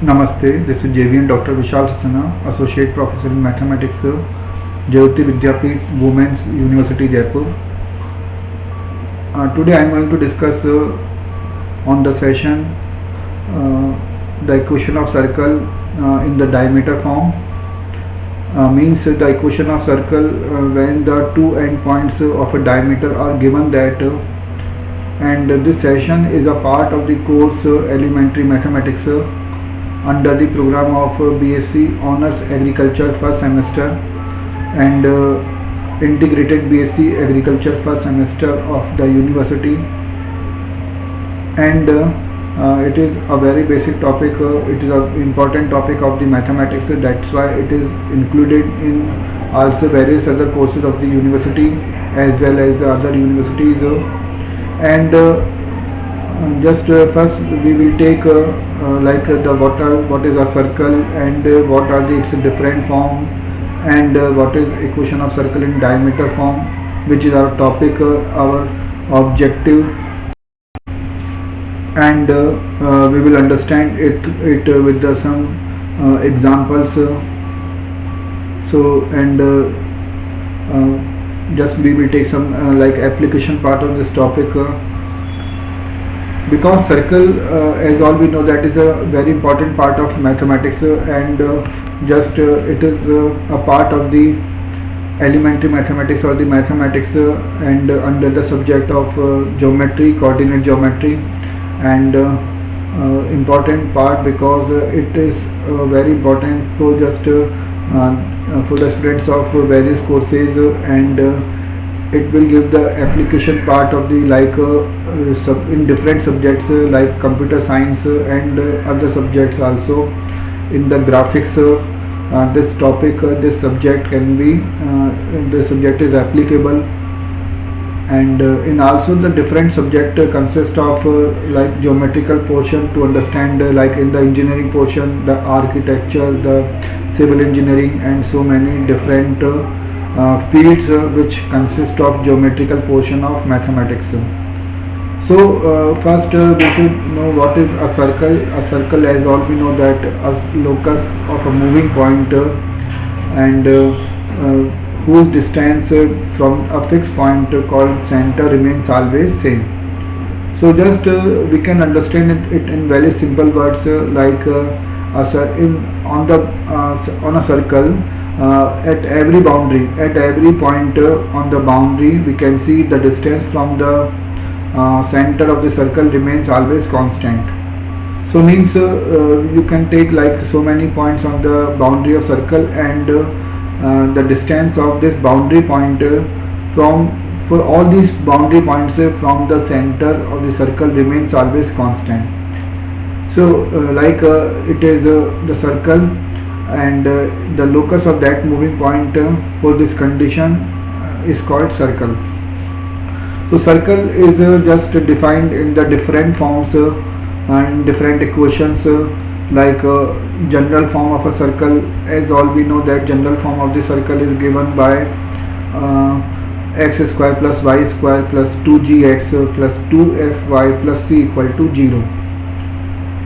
Namaste, this is JVN Dr. Vishal Sasana, Associate Professor in Mathematics, Jayoti Vidyapeeth, Women's University, Jaipur. Today I am going to discuss on the session the equation of circle in the diameter form. Means the equation of circle when the two endpoints of a diameter are given that and this session is a part of the course Elementary Mathematics under the program of BSc Honours Agriculture first semester and Integrated BSc Agriculture first semester of the university, and it is a very basic topic, it is an important topic of the mathematics, that's why it is included in also various other courses of the university as well as the other universities, and just first we will take like what is a circle and what are its different form, and what is equation of circle in diameter form, which is our topic, our objective, and we will understand it with some examples. So and just we will take some like application part of this topic. Because circle, as all we know, that is a very important part of mathematics, and just it is a part of the elementary mathematics or the mathematics, and under the subject of geometry, coordinate geometry, and important part because it is very important for just for the students of various courses, and it will give the application part of the like in different subjects like computer science and other subjects also. In the graphics, this topic, this subject can be this subject is applicable, and in also the different subject consist of like geometrical portion to understand, like in the engineering portion, the architecture, the civil engineering, and so many different fields which consist of geometrical portion of mathematics. So first we should know what is a circle. A circle, as all we know, that a locus of a moving point and whose distance from a fixed point called center remains always same. So just we can understand it in very simple words, like on a circle, at every boundary, at every point on the boundary, we can see the distance from the center of the circle remains always constant. So means you can take like so many points on the boundary of circle, and the distance of this boundary point from for all these boundary points from the center of the circle remains always constant. So like it is the circle, and the locus of that moving point for this condition is called circle. So circle is just defined in the different forms and different equations, like general form of a circle, as all we know that general form of the circle is given by x square plus y square plus 2gx plus 2fy plus c equal to 0.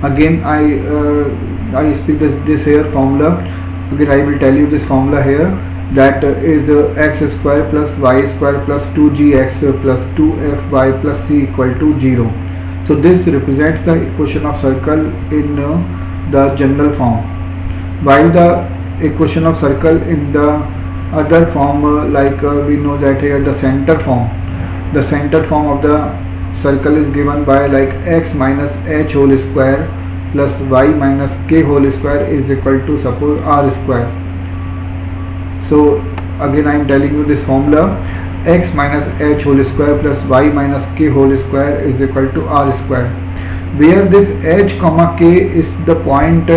Again I speak this here formula. Again I will tell you this formula here, that is x square plus y square plus 2gx plus 2fy plus c equal to 0. So this represents the equation of circle in the general form, while the equation of circle in the other form, like we know that here the center form. The center form of the circle is given by like x minus h whole square plus y minus k whole square is equal to suppose r square. So again I am telling you this formula, x minus h whole square plus y minus k whole square is equal to r square, where this h comma k is the point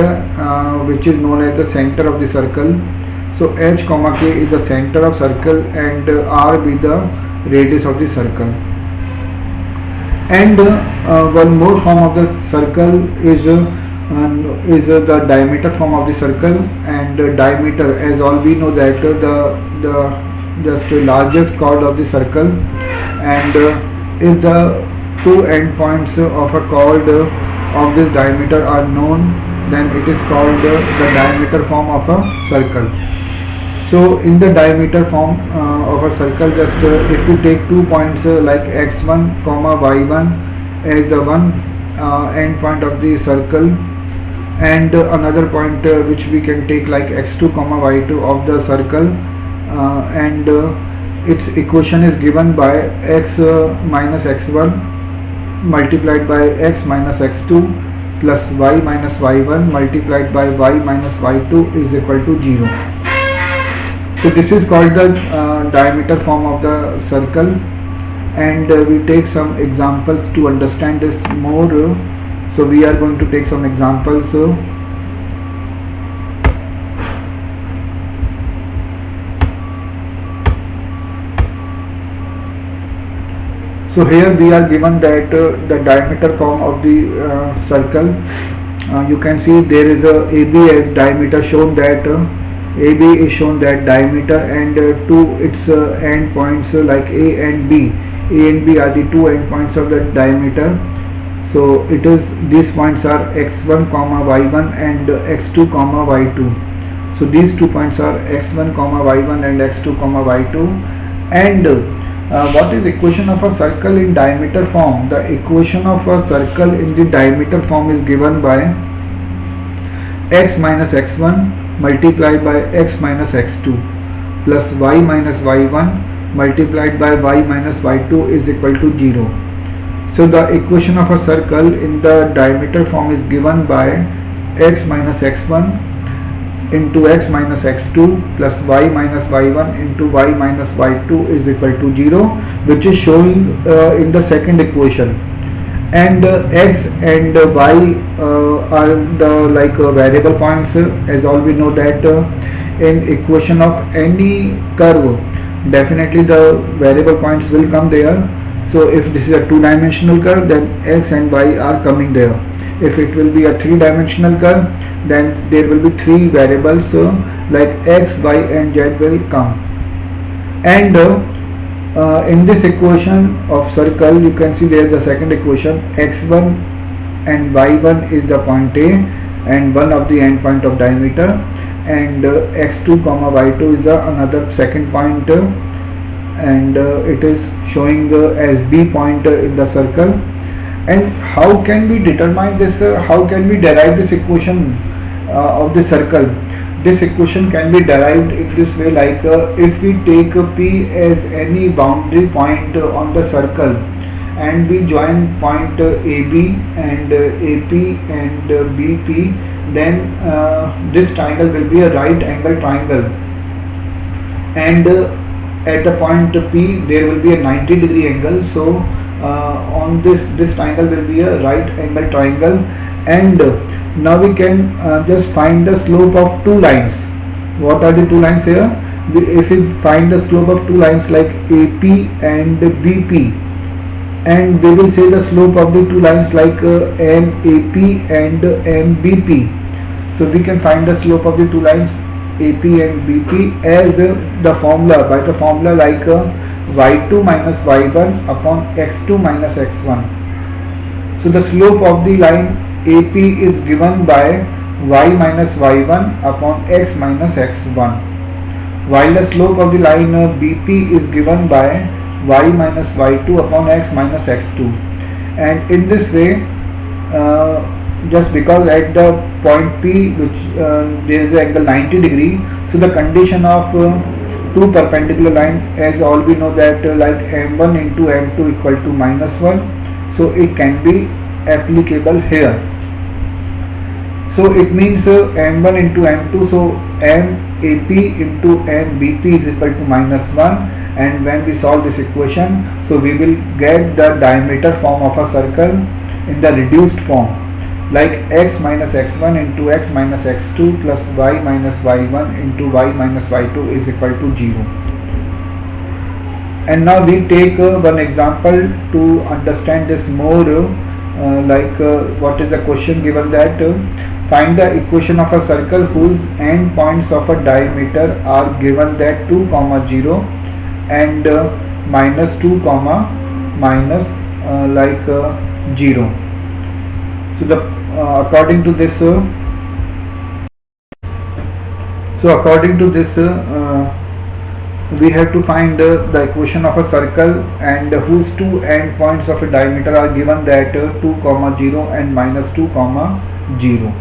which is known as the center of the circle. So h comma k is the center of circle and r be the radius of the circle. And one more form of the circle is the diameter form of the circle, and diameter, as all we know that the largest chord of the circle, and is the two endpoints of a chord of this diameter are known then it is called the diameter form of a circle. So in the diameter form of a circle, just if we take 2 points like x1 comma y1 as the one end point of the circle, and another point which we can take like x2 comma y2 of the circle, and its equation is given by x minus x1 multiplied by x minus x2 plus y minus y1 multiplied by y minus y2 is equal to 0. So this is called the diameter form of the circle, and we take some examples to understand this more. So we are going to take some examples. So here we are given that the diameter form of the circle, you can see there is a AB as diameter, shown that AB is shown that diameter, and to its end points like A and B. A and B are the two end points of the diameter. So it is, these points are x1 comma y1 and x2 comma y2. So these 2 points are x1 comma y1 and x2 comma y2. And what is equation of a circle in diameter form? The equation of a circle in the diameter form is given by x minus x1 multiplied by x minus x2 plus y minus y1 multiplied by y minus y2 is equal to 0. So the equation of a circle in the diameter form is given by x minus x1 into x minus x2 plus y minus y1 into y minus y2 is equal to 0, which is showing in the second equation. And x and y are the variable points, as all we know that in equation of any curve definitely the variable points will come there. So if this is a two-dimensional curve, then x and y are coming there. If it will be a three-dimensional curve, then there will be three variables like x, y and z will come. And in this equation of circle, you can see there is the second equation, x1 and y1 is the point A and one of the end point of diameter, and x2 comma y2 is the another second point, and it is showing as B point in the circle. And how can we determine this? How can we derive this equation of the circle? This equation can be derived in this way, like if we take P as any boundary point on the circle and we join point AB and AP and BP, then this triangle will be a right angle triangle, and at the point P there will be a 90-degree angle. So on this triangle will be a right angle triangle, and now we can just find the slope of two lines. What are the two lines here? If we find the slope of two lines like AP and BP, and we will say the slope of the two lines like MAP and MBP. So we can find the slope of the two lines AP and BP as the formula, by the formula like y2 minus y1 upon x2 minus x1. So the slope of the line AP is given by y minus y1 upon x minus x1, while the slope of the line BP is given by y minus y2 upon x minus x2. And in this way, just because at the point P which there is an angle 90 degree, so the condition of two perpendicular lines, as all we know that like m1 into m2 equal to -1, so it can be applicable here. So it means m1 into m2, so MAP into MBP is equal to -1, and when we solve this equation, so we will get the diameter form of a circle in the reduced form, like x minus x1 into x minus x2 plus y minus y1 into y minus y2 is equal to 0. And now we take one example to understand this more, what is the question given that find the equation of a circle whose end points of a diameter are given that 2, 0 and -2, minus 0. So the according to this So according to this, we have to find the equation of a circle and whose two endpoints of a diameter are given, that 2, 0 and -2, 0.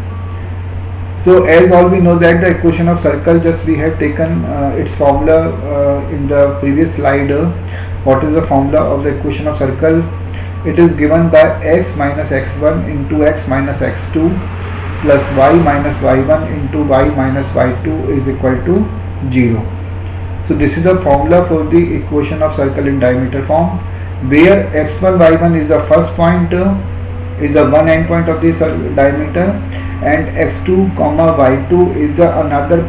So as all we know that the equation of circle, just we have taken its formula in the previous slide. What is the formula of the equation of circle? It is given by x minus x1 into x minus x2 plus y minus y1 into y minus y2 is equal to 0. So this is the formula for the equation of circle in diameter form, where x1 y1 is the first point, is the one end point of the diameter, and x2 comma y2 is the another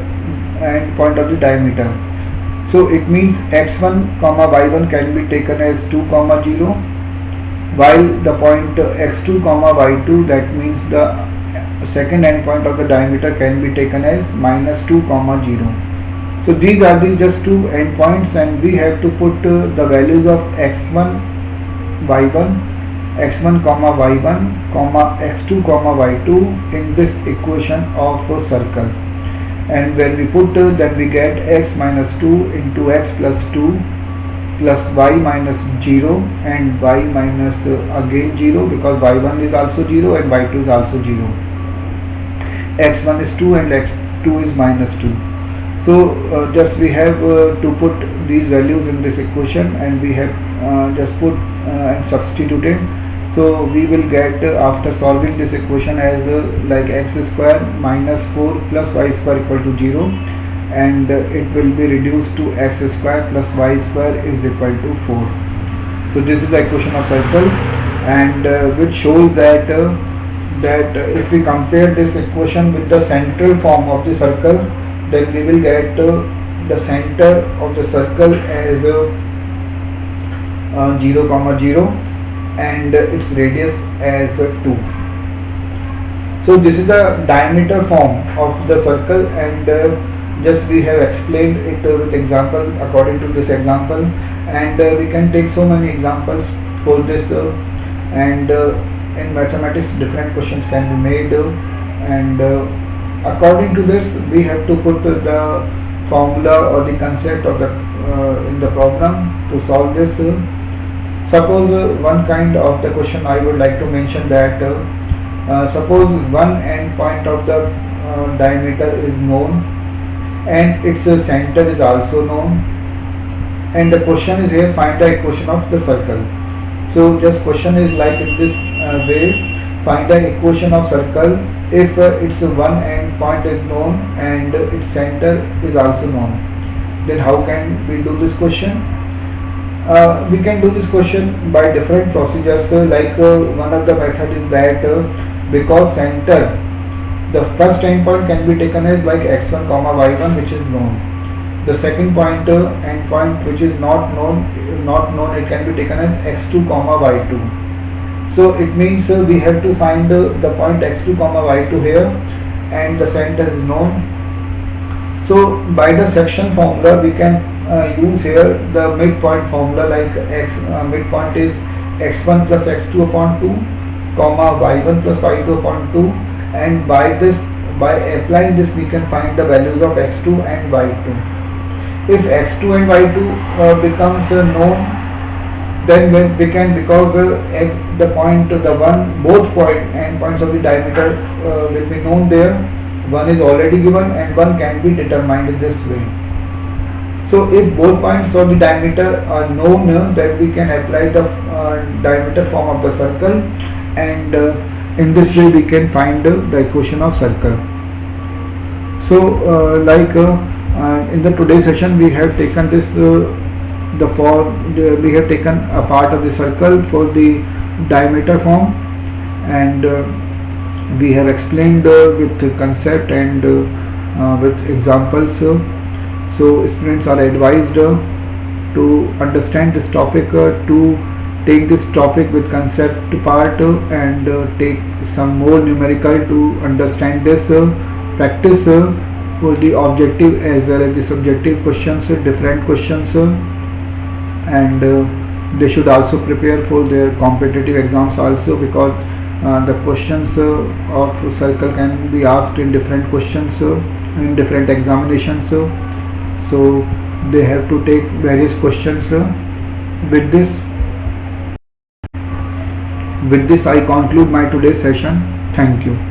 end point of the diameter. So it means x1 comma y1 can be taken as 2, 0, while the point x2 comma y2, that means the second end point of the diameter, can be taken as -2, 0. So these are the just two endpoints, and we have to put the values of x1 y1, x1 comma y1 comma x2 comma y2 in this equation of a circle. And when we put then we get x minus 2 into x plus 2 plus y minus 0 and y minus again 0, because y1 is also 0 and y2 is also 0. x1 is 2 and x2 is minus 2. So just we have to put these values in this equation, and we have just put and substituted. So we will get after solving this equation as like x square minus 4 plus y square equal to 0, and it will be reduced to x square plus y square is equal to 4. So this is the equation of circle, and which shows that if we compare this equation with the central form of the circle, then we will get the center of the circle as 0, 0 and its radius as 2. So this is the diameter form of the circle, and just we have explained it with example according to this example, and we can take so many examples for this, and in mathematics different questions can be made, and according to this we have to put the formula or the concept of the in the problem to solve this. Suppose one kind of the question I would like to mention, that suppose one end point of the diameter is known and its center is also known, and the question is here, find the equation of the circle. So just question is like in this way, find the equation of circle if its one end point is known and its center is also known. Then how can we do this question? We can do this question by different procedures, like one of the method is that because center, the first end point can be taken as like x1 comma y1, which is known. The second point end point which is not known, it can be taken as x2 comma y2. So it means we have to find the point x2 comma y2 here, and the center is known. So by the section formula we can use here the midpoint formula, like midpoint is x1 plus x2 upon 2 comma y1 plus y2 upon 2, and by applying this we can find the values of x2 and y2. If x2 and y2 becomes known, then we can, because both end points of the diameter will be known there, one is already given and one can be determined in this way. So if both points of the diameter are known, then we can apply the diameter form of the circle, and in this way we can find the equation of circle. So in the today's session we have taken this we have taken a part of the circle for the diameter form, and we have explained with concept and with examples. So students are advised to understand this topic, to take this topic with concept part, and take some more numerical to understand this, practice for the objective as well as the subjective questions, different questions, and they should also prepare for their competitive exams also, because the questions of circle can be asked in different questions in different examinations, so they have to take various questions. With this I conclude my today's session. Thank you.